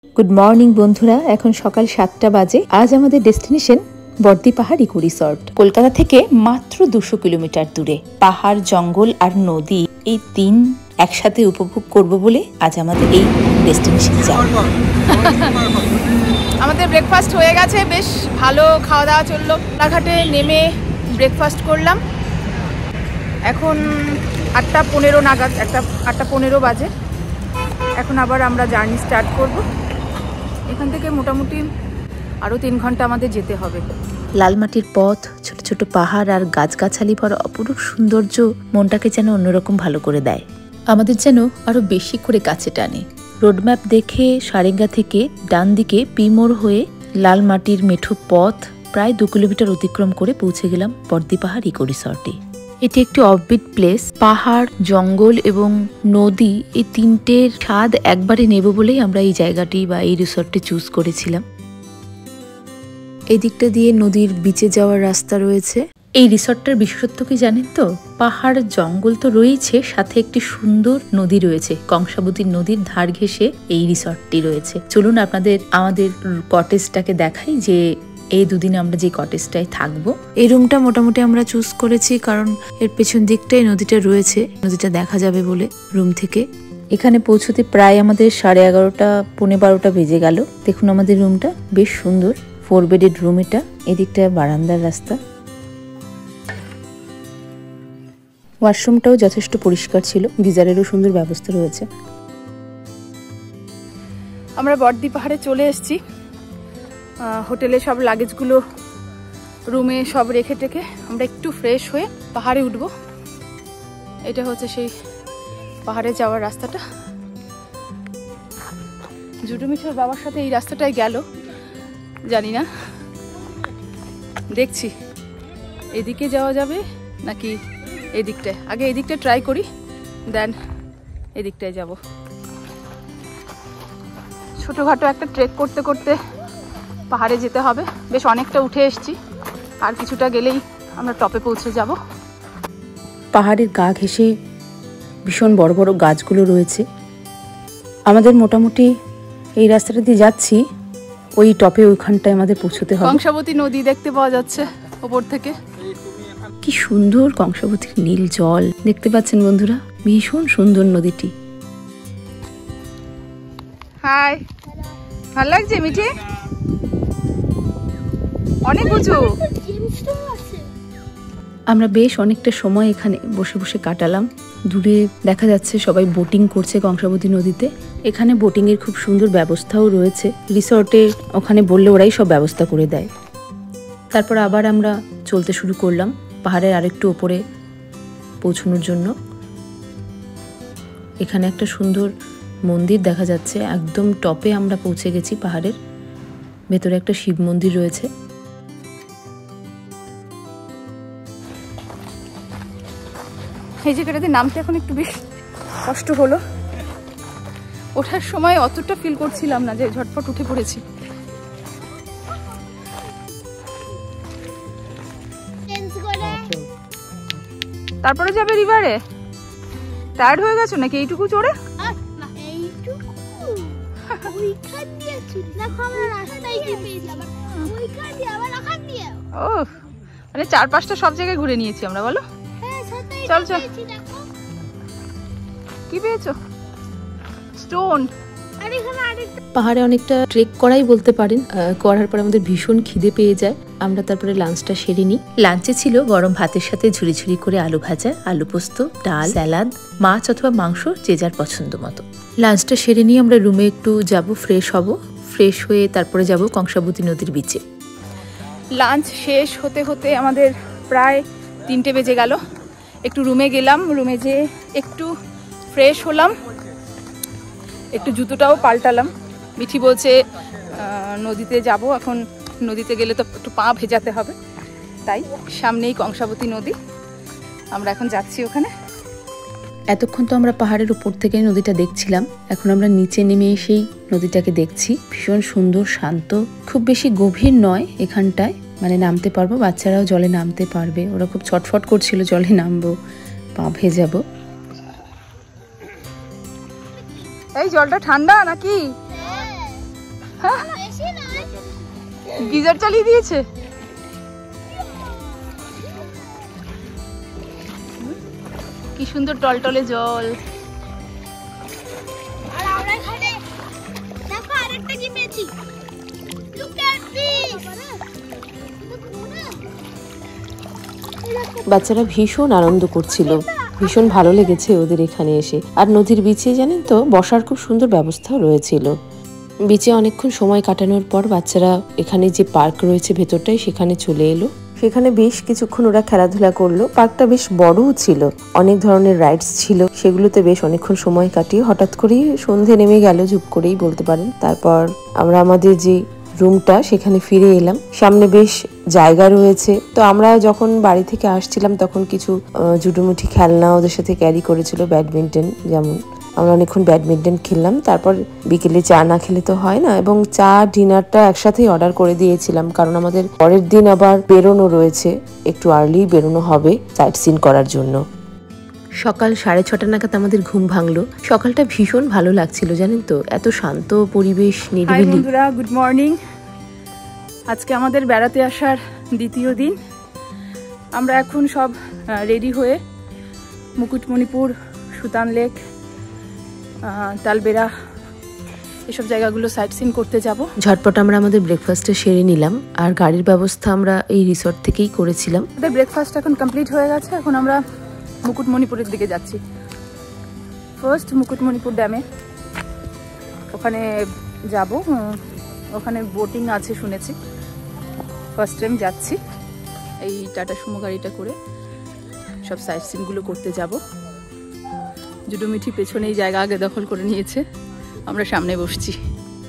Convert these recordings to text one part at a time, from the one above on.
Good morning বন্ধুরা, এখন সকাল 7টা বাজে। আজ আমাদের ডেস্টিনেশন বর্দি পাহাড় ইকো রিসর্ট। কলকাতা থেকে মাত্র 200 কিলোমিটার দূরে। পাহাড়, জঙ্গল আর নদী এই তিন একসাথে উপভোগ করব বলে আজ আমাদের এই ডেস্টিনেশন যাওয়া। আমাদের ব্রেকফাস্ট হয়ে গেছে, বেশ ভালো খাওয়া দাওয়া চললো। রানাঘাটে নেমে ব্রেকফাস্ট করলাম। এখন 8:15 নাগাদ, 8:15 বাজে। এখন আবার আমরা জার্নি স্টার্ট করব। এখান থেকে মোটামুটি আরও 3 ঘন্টা আমাদের যেতে হবে। লাল মাটির পথ, ছোট ছোট পাহাড় আর গাছগাছালি ভরা অপরূপ সৌন্দর্য মনটাকে যেন অন্যরকম ভালো করে দেয়, আমাদের যেন আরো বেশি করে কাছে টানে। রোডম্যাপ দেখে সারেঙ্গা থেকে ডান দিকে পিমোড় হয়ে লাল মাটির মেঠো পথ প্রায় 2 কিলোমিটার অতিক্রম করে পৌঁছে গেলাম বর্দি পাহাড় ইকো রিসর্টে। এটি একটি অফবিট প্লেস। পাহাড়, জঙ্গল এবং নদী এই তিনটের স্বাদ একবারে নেব বলেই আমরা এই জায়গাটি বা এই রিসর্টটি চুজ করেছিলাম। এই দিকটা দিয়ে নদীর বিচে যাওয়ার রাস্তা রয়েছে। এই রিসর্টটার বিশেষত্ব কি জানেন তো? পাহাড়, জঙ্গল তো রয়েছে, সাথে একটি সুন্দর নদী রয়েছে। কংসাবতী নদীর ধার ঘেঁষে এই রিসর্টটি রয়েছে। চলুন আমাদের কটেজটাকে দেখাই, যে এই দুদিন আমরা যে কটেজটায় থাকবো। এই রুমটা মোটামুটি আমরা চুজ করেছি কারণ এর পেছন দিকটাই নদীটা রয়েছে, নদীটা দেখা যাবে বলে রুম থেকে। এখানে পৌঁছতে প্রায় আমাদের 11:30 পৌনে 12টা বেজে গেল। দেখুন আমাদের রুমটা বেশ সুন্দর, 4 বেডেড রুম এটা। এদিকটা বারান্দার রাস্তা। ওয়াশরুমটাও যথেষ্ট পরিষ্কার ছিল, গিজারেরও সুন্দর ব্যবস্থা রয়েছে। আমরা বর্দি পাহাড়ে চলে এসেছি। হোটেলে সব লাগেজগুলো রুমে সব রেখে টেকে আমরা একটু ফ্রেশ হয়ে পাহাড়ে উঠব। এটা হচ্ছে সেই পাহাড়ে যাওয়ার রাস্তাটা। জুটুমিঠোর বাবার সাথে এই রাস্তাটাই গেল, জানি না, দেখছি এদিকে যাওয়া যাবে নাকি এদিকটায়। আগে এদিকটা ট্রাই করি, দেন এদিকটায় যাব। ছোটোখাটো একটা ট্রেক করতে করতে পাহাড়ে যেতে হবে। বেশ অনেকটা উঠে এসেছি, আর কিছুটা গেলেই আমরা টপে পৌঁছে যাব। পাহাড়ের গা ঘেঁষে ভীষণ বড় বড় গাছগুলো রয়েছে। আমাদের মোটামুটি এই রাস্তাটা দিয়ে যাচ্ছি, ওই টপে ওইখানটায় আমাদের পৌঁছতে হবে। কংসাবতী নদী দেখতে পাওয়া যাচ্ছে ওপর থেকে। কি সুন্দর কংসাবতীর নীল জল দেখতে পাচ্ছেন বন্ধুরা, ভীষণ সুন্দর নদীটি। হাই, ভালো লাগছে মিঠি? অনেক উঁচু। আমরা বেশ অনেকটা সময় এখানে বসে বসে কাটালাম। দূরে দেখা যাচ্ছে সবাই বোটিং করছে কংসাবতী নদীতে। এখানে বোটিং এর খুব সুন্দর ব্যবস্থাও রয়েছে। রিসর্টে ওখানে বললে ওরাই সব ব্যবস্থা করে দেয়। তারপর আবার আমরা চলতে শুরু করলাম পাহাড়ের আরেকটু ওপরে পৌঁছানোর জন্য। এখানে একটা সুন্দর মন্দির দেখা যাচ্ছে। একদম টপে আমরা পৌঁছে গেছি পাহাড়ের। ভেতরে একটা শিব মন্দির রয়েছে। এই জায়গাটাতে নামতে এখন একটু বেশ কষ্ট হলো। ওঠার সময় অতটা ফিল করছিলাম না, যে ঝটপট উঠে পড়েছি। তারপরে যাবে রিভারে। টায়ার্ড হয়ে গেছো নাকি এইটুকু চড়ে? ও, মানে 4-5টা সব জায়গায় ঘুরে নিয়েছি আমরা, বলো। চল চল। কি পেয়েছো? স্টোন। পাহাড়ে অনেকটা ট্রেক করাই বলতে পারেন। করার পর আমাদের ভীষণ খিদে পেয়ে যায়। আমরা তারপরে লাঞ্চটা সেরে নিই। লাঞ্চে ছিল গরম ভাতের সাথে ঝুড়ি ঝুড়ি করে আলু ভাজা, আলু পোস্ত, ডাল, স্যালাড, মাছ অথবা মাংস, যে যার পছন্দ মতো। লাঞ্চটা সেরে নিয়ে আমরা রুমে একটু যাব, ফ্রেশ হব। ফ্রেশ হয়ে তারপরে যাব কংসাবতী নদীর বিচে। লাঞ্চ শেষ হতে হতে আমাদের প্রায় 3টে বেজে গেল। একটু রুমে গেলাম, রুমে যেয়ে একটু ফ্রেশ হলাম, একটু জুতোটাও পাল্টালাম। মিঠি বলছে নদীতে যাব, এখন নদীতে গেলে তো একটু পা ভেজাতে হবে, তাই সামনেই কংসাবতী নদী, আমরা এখন যাচ্ছি ওখানে। এতক্ষণ তো আমরা পাহাড়ের উপর থেকে নদীটা দেখছিলাম, এখন আমরা নিচে নেমে এসেই নদীটাকে দেখছি। ভীষণ সুন্দর, শান্ত, খুব বেশি গভীর নয় এখানটায়, মানে নামতে পারবো, বাচ্চারাও জলে নামতে পারবে। ওরা খুব ছটফট করছিল জলে নামবো, পা ভেজাবো। এই জলটা ঠান্ডা নাকি? গিজার চালিয়ে দিয়েছে। কি সুন্দর টলটলে জল। বাচ্চারা ভীষণ আনন্দ করছিল, ভীষণ ভালো লেগেছে ওদের এখানে এসে। আর নদীর বিচে জানেন তো বসার খুব সুন্দর ব্যবস্থাও রয়েছিল। বিচে অনেকক্ষণ সময় কাটানোর পর বাচ্চারা এখানে যে পার্ক রয়েছে ভেতরটাই সেখানে চলে এলো। সেখানে বেশ কিছুক্ষণ ওরা খেলাধুলা করলো। পার্কটা বেশ বড়ও ছিল, অনেক ধরনের রাইডস ছিল, সেগুলোতে বেশ অনেকক্ষণ সময় কাটিয়ে হঠাৎ করেই সন্ধে নেমে গেল, চুপ করেই বলতে পারেন। তারপর আমরা আমাদের যে রুমটা সেখানে ফিরে এলাম। সামনে বেশ জায়গা রয়েছে, তো আমরা যখন বাড়ি থেকে আসছিলাম তখন কিছু জুডোমুঠি খেলনা ওদের সাথে ক্যারি করেছিল, ব্যাডমিন্টন যেমন। আমরা অনেকক্ষণ ব্যাডমিন্টন খেললাম। তারপর বিকেলে চা না খেলে তো হয় না, এবং চা ডিনারটা একসাথেই অর্ডার করে দিয়েছিলাম, কারণ আমাদের পরের দিন আবার বেরোনো রয়েছে, একটু আর্লি বেরোনো হবে সাইট সিন করার জন্য। সকাল 6:30 নাগাদ আমাদের ঘুম ভাঙলো। সকালটা ভীষণ ভালো লাগছিল জানেন তো, এত শান্ত পরিবেশ, নিরিবিলি। বন্ধুরা, গুড মর্নিং। আজকে আমাদের বেড়াতে আসার দ্বিতীয় দিন। আমরা এখন সব রেডি হয়ে মুকুটমণিপুর, সুতান লেক, তালবেড়া এসব জায়গাগুলো সাইট সিন করতে যাব। ঝটপট আমরা আমাদের ব্রেকফাস্টে সেরে নিলাম, আর গাড়ির ব্যবস্থা আমরা এই রিসর্ট থেকেই করেছিলাম। আমাদের ব্রেকফাস্ট এখন কমপ্লিট হয়ে গেছে। এখন আমরা মুকুটমণিপুরের দিকে যাচ্ছি। ফার্স্ট মুকুটমণিপুর ড্যামে, ওখানে যাব। ওখানে বোটিং আছে শুনেছি। ফার্স্ট টাইম যাচ্ছি এই টাটা সুমো গাড়িটা করে। সব সাইট সিনগুলো করতে যাব। জুডোমিঠি পেছনে এই জায়গা আগে দখল করে নিয়েছে, আমরা সামনে বসছি।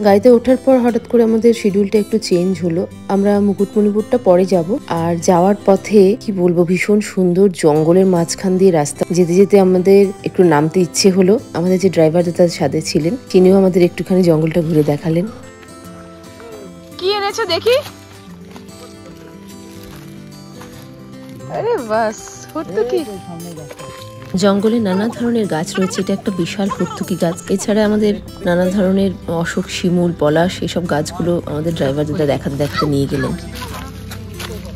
গাড়িতে ওঠার পর হঠাৎ করে আমাদের শিডিউলটা একটু চেঞ্জ হলো। আমরা মুকুটমণিপুরটা পরে যাব, আর যাওয়ার পথে কি বলবো, ভীষণ সুন্দর জঙ্গলের মাঝখান দিয়ে রাস্তা। যেতে যেতে আমাদের একটু নামতে ইচ্ছে হলো। আমাদের যে ড্রাইভার দাদার সাথে ছিলেন তিনিও আমাদের একটুখানি জঙ্গলটা ঘুরে দেখালেন। কি এনেছো দেখি? আরে বাস, হর্তুকি। জঙ্গলে নানা ধরনের গাছ রয়েছে, এটা একটা বিশাল হর্তুকি গাছ। এছাড়া আমাদের নানা ধরনের অশোক, শিমুল, পলাশ এসব গাছগুলো আমাদের ড্রাইভার দাদা দেখাতে দেখাতে নিয়ে গেলেন।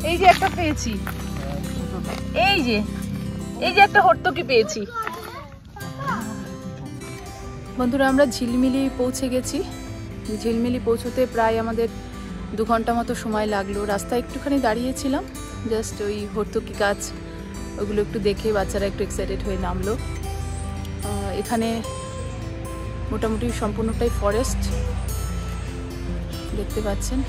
এই যে একটা পেয়েছি, এই যে একটা হর্তুকি পেয়েছি। বন্ধুরা, আমরা ঝিলমিলি পৌঁছে গেছি। ঝিলমিলি পৌঁছতে প্রায় আমাদের 2 ঘন্টা মতো সময় লাগলো। রাস্তায় একটুখানি দাঁড়িয়েছিলাম, জাস্ট ওই হর্তুকি গাছ ওগুলো একটু দেখে বাচ্চারা একটু এক্সাইটেড হয়ে নামলো। এখানে মোটামুটি সম্পূর্ণটাই ফরেস্ট দেখতে পাচ্ছেন।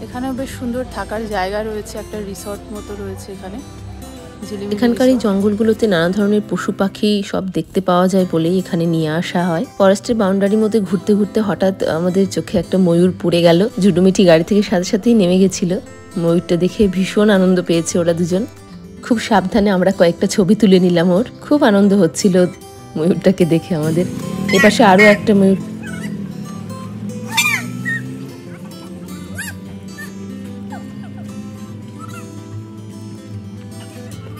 এখানেও বেশ সুন্দর থাকার জায়গা রয়েছে, একটা রিসর্ট মতো রয়েছে এখানে। এখানকার এই জঙ্গলগুলোতে নানা ধরনের পশু পাখি সব দেখতে পাওয়া যায় বলেই এখানে নিয়ে আসা হয়। ফরেস্টের বাউন্ডারির মধ্যে ঘুরতে ঘুরতে হঠাৎ আমাদের চোখে একটা ময়ূর পড়ে গেল। জুডোমিঠি গাড়ি থেকে সাথে সাথেই নেমে গেছিল। ময়ূরটা দেখে ভীষণ আনন্দ পেয়েছে ওরা দুজন। খুব সাবধানে আমরা কয়েকটা ছবি তুলে নিলাম। ওর খুব আনন্দ হচ্ছিল ময়ূরটাকে দেখে আমাদের। এপাশে আরো একটা ময়ূর।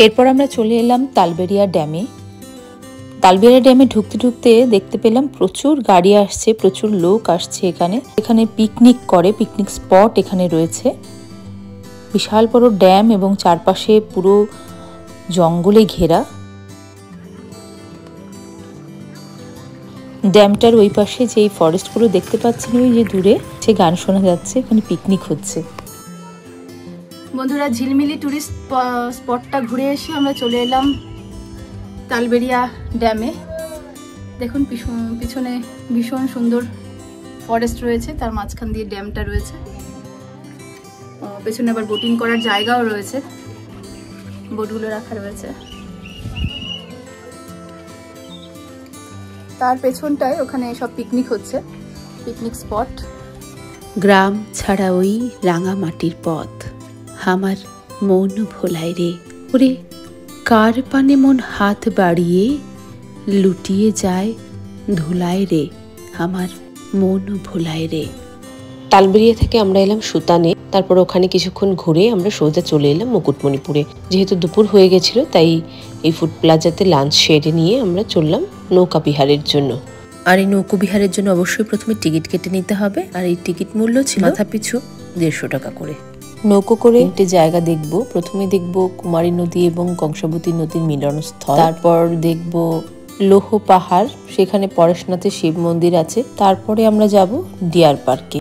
এরপর আমরা চলে এলাম তালবেড়িয়া ড্যামে। তালবেড়িয়া ড্যামে ঢুকতে ঢুকতে দেখতে পেলাম প্রচুর গাড়ি আসছে, প্রচুর লোক আসছে এখানে। এখানে পিকনিক করে, পিকনিক স্পট এখানে রয়েছে। বিশাল বড় ড্যাম এবং চারপাশে পুরো জঙ্গলে ঘেরা। ড্যামটার ওই পাশে যে ফরেস্টগুলো দেখতে পাচ্ছেন, ওই যে দূরে সে গান শোনা যাচ্ছে, এখানে পিকনিক হচ্ছে। বন্ধুরা, ঝিলমিলি টুরিস্ট স্পটটা ঘুরে এসে আমরা চলে এলাম তালবেড়িয়া ড্যামে। দেখুন পিছনে ভীষণ সুন্দর ফরেস্ট রয়েছে, তার মাঝখান দিয়ে ড্যামটা রয়েছে। পেছনে আবার বোটিং করার জায়গাও রয়েছে, বোটগুলো রাখা রয়েছে। তার পেছনটায় ওখানে সব পিকনিক হচ্ছে, পিকনিক স্পট। গ্রাম ছাড়া ওই রাঙা মাটির পথ, আমার মন ভোলায় রে। ওরে কার পানে মন হাত বাড়িয়ে লুটিয়ে যায় ধুলায় রে, আমার মন ভোলায় রে। তালবেড়িয়া থেকে আমরা এলাম সুতানে। তারপর ওখানে কিছুক্ষণ ঘুরে আমরা সোজা চলে এলাম মুকুটমণিপুরে। যেহেতু দুপুর হয়ে গেছিল তাই এই ফুড প্লাজাতে লাঞ্চ সেরে নিয়ে আমরা চললাম নৌকা বিহারের জন্য। আর এই নৌকো বিহারের জন্য অবশ্যই প্রথমে টিকিট কেটে নিতে হবে, আর এই টিকিট মূল্য ছিল মাথা পিছু 150 টাকা করে। নৌকো করে একটি জায়গা দেখব। প্রথমে দেখব কুমারী নদী এবং কংসাবতী নদীর মিলনস্থল, তারপর দেখব লৌহ পাহাড়, সেখানে পরেশনাথের শিব মন্দির আছে, তারপরে আমরা যাব ডিয়ার পার্কে।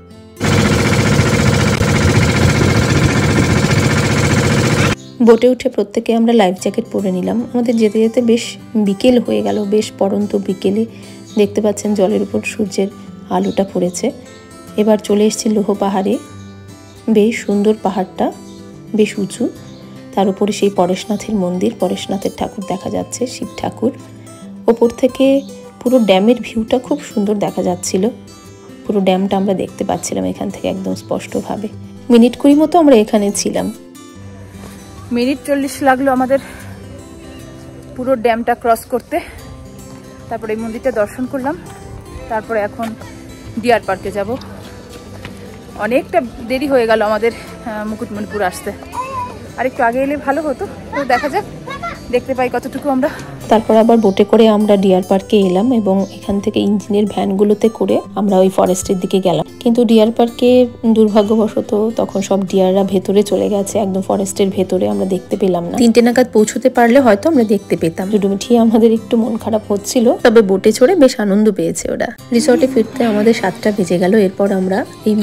বোটে উঠে প্রত্যেকে আমরা লাইফ জ্যাকেট পরে নিলাম। আমাদের যেতে যেতে বেশ বিকেল হয়ে গেল, বেশ পড়ন্ত বিকেলে। দেখতে পাচ্ছেন জলের উপর সূর্যের আলোটা পড়েছে। এবার চলে এসেছি লৌহ পাহাড়ে। বেশ সুন্দর পাহাড়টা, বেশ উঁচু, তার উপরে সেই পরেশনাথের মন্দির, পরেশনাথের ঠাকুর দেখা যাচ্ছে, শিব ঠাকুর। ওপর থেকে পুরো ড্যামের ভিউটা খুব সুন্দর দেখা যাচ্ছিল। পুরো ড্যামটা আমরা দেখতে পাচ্ছিলাম এখান থেকে একদম স্পষ্টভাবে। মিনিট 20 মতো আমরা এখানে ছিলাম। মিনিট 40 লাগলো আমাদের পুরো ড্যামটা ক্রস করতে। তারপরে এই মন্দিরটা দর্শন করলাম, তারপরে এখন ডিয়ার পার্কে যাব। অনেকটা দেরি হয়ে গেল আমাদের মুকুটমণিপুর আসতে, আর একটু আগে এলে ভালো হতো। তো দেখা যাক, দেখতে পাই কতটুকু আমরা। তারপর আবার বোটে করে আমরা ডিয়ার পার্কে এলাম এবং এখান থেকে ইঞ্জিনের ভ্যানগুলোতে করে আমরা ওই ফরেস্টের দিকে গেলাম। কিন্তু ডিয়ার পার্কে দুর্ভাগ্যবশত তখন সব ডিয়াররা ভেতরে চলে গেছে, একদম ফরেস্টের ভেতরে, আমরা দেখতে পেলাম না। 3টে নাগাদ পৌঁছতে পারলে হয়তো আমরা দেখতে পেতাম। জুডুমিঠি আমাদের একটু মন খারাপ হচ্ছিল, তবে বোটে চড়ে বেশ আনন্দ পেয়েছে ওরা। রিসর্টে ফিরতে আমাদের 7টা বেজে গেল। এরপর আমরা এই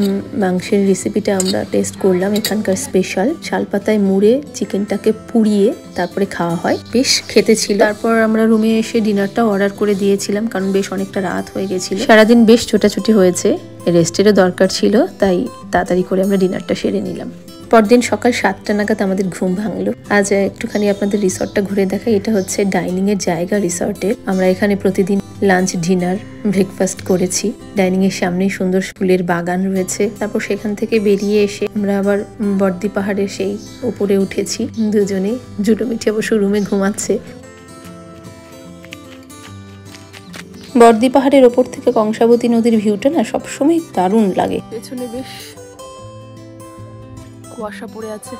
মাংসের রেসিপিটা আমরা টেস্ট করলাম। এখানকার স্পেশাল শালপাতায় মুড়ে চিকেনটাকে পুড়িয়ে তারপরে খাওয়া হয়, বেশ খেতে ছিল। তারপর আমরা রুমে এসে ডিনারটা অর্ডার করে দিয়েছিলাম, কারণ বেশ অনেকটা রাত হয়ে গেছিল। সারাদিন বেশ ছোটাছুটি হয়েছে, রেস্টেরও দরকার ছিল, তাই তাড়াতাড়ি করে আমরা ডিনারটা সেরে নিলাম। পরদিন সকাল 7টা নাগাদ আমাদের ঘুম ভাঙলো। আজ একটুখানি আপনাদের রিসর্টটা ঘুরে দেখাই। এটা হচ্ছে ডাইনিং এর জায়গা রিসর্টের। আমরা এখানে প্রতিদিন লাঞ্চ, ডিনার, ব্রেকফাস্ট করেছি। ডাইনিং এর সামনেই সুন্দর ফুলের বাগান রয়েছে। তারপর সেখান থেকে বেরিয়ে এসে আমরা আবার বর্দি পাহাড়ের সেই উপরে উঠেছি দুজনে। জুডুমিঠি অবশ্য রুমে ঘুমাচ্ছে। বর্দি পাহাড়ের ওপর থেকে কংসাবতী নদীর ভিউটা না সবসময় দারুণ লাগে। পেছনে বেশ কুয়াশা পড়ে আছে।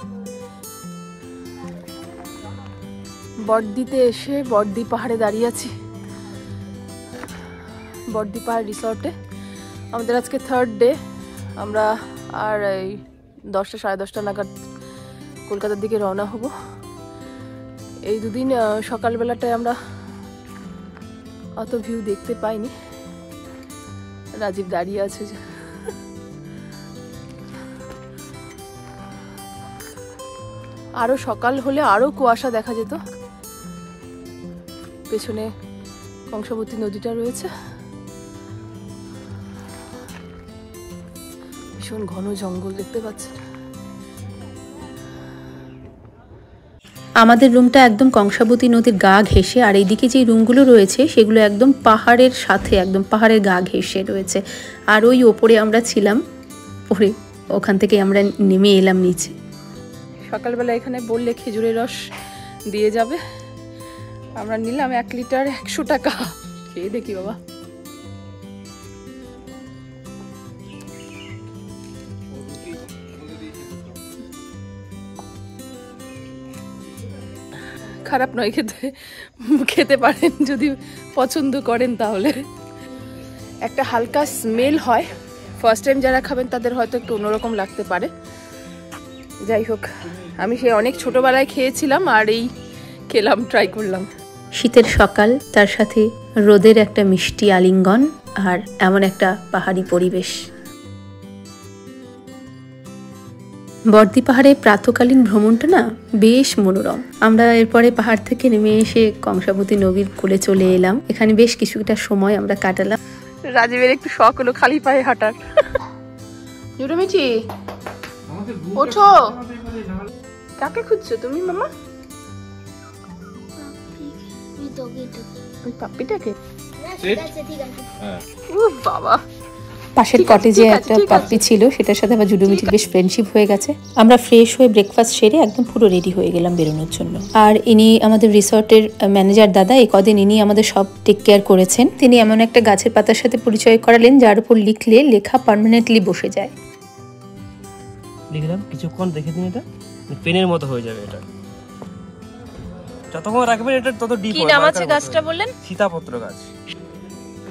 বর্দিতে এসে বর্দি পাহাড়ে দাঁড়িয়ে আছি, বর্দি পাহাড় রিসর্টে। আমাদের আজকে 3rd ডে। আমরা আর এই 10টা সাড়ে 10টা নাগাদ কলকাতার দিকে রওনা হব। এই দুদিন সকালবেলাটায় আমরা অত ভিউ দেখতে পাইনি। রাজীব দাঁড়িয়ে আছে যে। আরো সকাল হলে আরো কুয়াশা দেখা যেত। পেছনে কংসাবতী নদীটা রয়েছে, ভীষণ ঘন জঙ্গল দেখতে পাচ্ছেন। আমাদের রুমটা একদম কংসাবতী নদীর গা ঘেঁষে, আর এইদিকে যে রুমগুলো রয়েছে সেগুলো একদম পাহাড়ের সাথে, একদম পাহাড়ের গা ঘেঁষে রয়েছে। আর ওই ওপরে আমরা ছিলাম, ওপরে ওখান থেকে আমরা নেমে এলাম নিচে। সকালবেলা এখানে বললে খেজুরের রস দিয়ে যাবে, আমরা নিলাম 1 লিটার 100 টাকা। খেয়ে দেখি বাবা। খারাপ নয় খেতে, খেতে পারেন যদি পছন্দ করেন তাহলে। একটা হালকা স্মেল হয়, ফার্স্ট টাইম যারা খাবেন তাদের হয়তো একটু অন্যরকম লাগতে পারে। যাই হোক, আমি সে অনেক ছোটবেলায় খেয়েছিলাম আর এই খেলাম, ট্রাই করলাম। শীতের সকাল, তার সাথে রোদের একটা মিষ্টি আলিঙ্গন, আর এমন একটা পাহাড়ি পরিবেশ। বর্দি পাহাড়ে প্রাতকালীন ভ্রমণটা না বেশ মনোরম। আমরা এরপরে পাহাড় থেকে নেমে এসে কংসাবতী নদীর কোলে চলে এলাম। এখানে বেশ কিছুটা সময় আমরা কাটালাম। রাজীবের একটু শখ হলো খালি পায়ে হাঁটার। জুডুমিঠি, ওঠো। কাকে খুঁজছো তুমি মামা? ওই পাপ্পিটাকে? বাবা, পাশের কটেজে একটা পাপ্পি ছিল, সেটার সাথে আবার জুডুমিঠির বেশ ফ্রেন্ডশিপ হয়ে গেছে। আমরা ফ্রেশ হয়ে ব্রেকফাস্ট সেরে একদম পুরো রেডি হয়ে গেলাম বেরোনোর জন্য। আর ইনি আমাদের রিসর্টের ম্যানেজার দাদা। এই কদিন ইনি আমাদের সব টেক কেয়ার করেছেন। তিনি এমন একটা গাছের পাতার সাথে পরিচয় করালেন যার উপর লিখলে লেখা পার্মানেন্টলি বসে যায়। লিখলাম, কিছুক্ষণ দেখে দিন, এটা পেনের মতো হয়ে যাবে। এটা যতক্ষণ রাখবেন এটা তত ডিপ হবে। কি নাম আছে গাছটা বললেন? সীতাপত্র গাছ।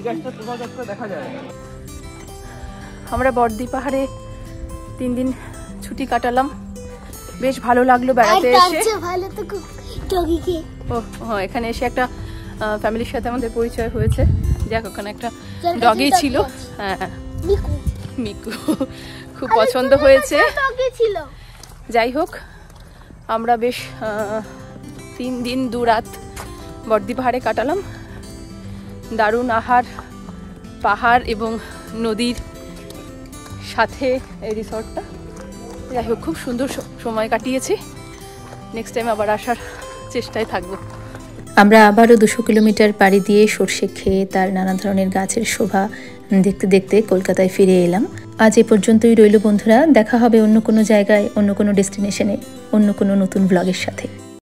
গাছটা তোমার গাছটা দেখা যায়। আমরা বর্দি পাহাড়ে 3 দিন ছুটি কাটালাম, বেশ ভালো লাগলো বেড়াতে এসে। ভালো তো ডগিকে হ্যাঁ, এখানে এসে একটা ফ্যামিলির সাথে আমাদের পরিচয় হয়েছে। যাক, ওখানে একটা ডগি ছিল, হ্যাঁ মিকু, খুব পছন্দ হয়েছে। যাই হোক, আমরা বেশ 3 দিন 2 রাত বর্দি পাহাড়ে কাটালাম। দারুণ পাহাড় এবং নদীর সাথে এই রিসর্টটা। যাই হোক, খুব সুন্দর সময় কাটিয়েছি। নেক্সট টাইম আবার আসার চেষ্টায় থাকবো। আমরা আবারও 200 কিলোমিটার পাড়ি দিয়ে সর্ষে খেয়ে তার নানা ধরনের গাছের শোভা দেখতে দেখতে কলকাতায় ফিরে এলাম। আজ এ পর্যন্তই রইল বন্ধুরা, দেখা হবে অন্য কোনো জায়গায়, অন্য কোনো ডেস্টিনেশনে, অন্য কোনো নতুন ব্লগের সাথে।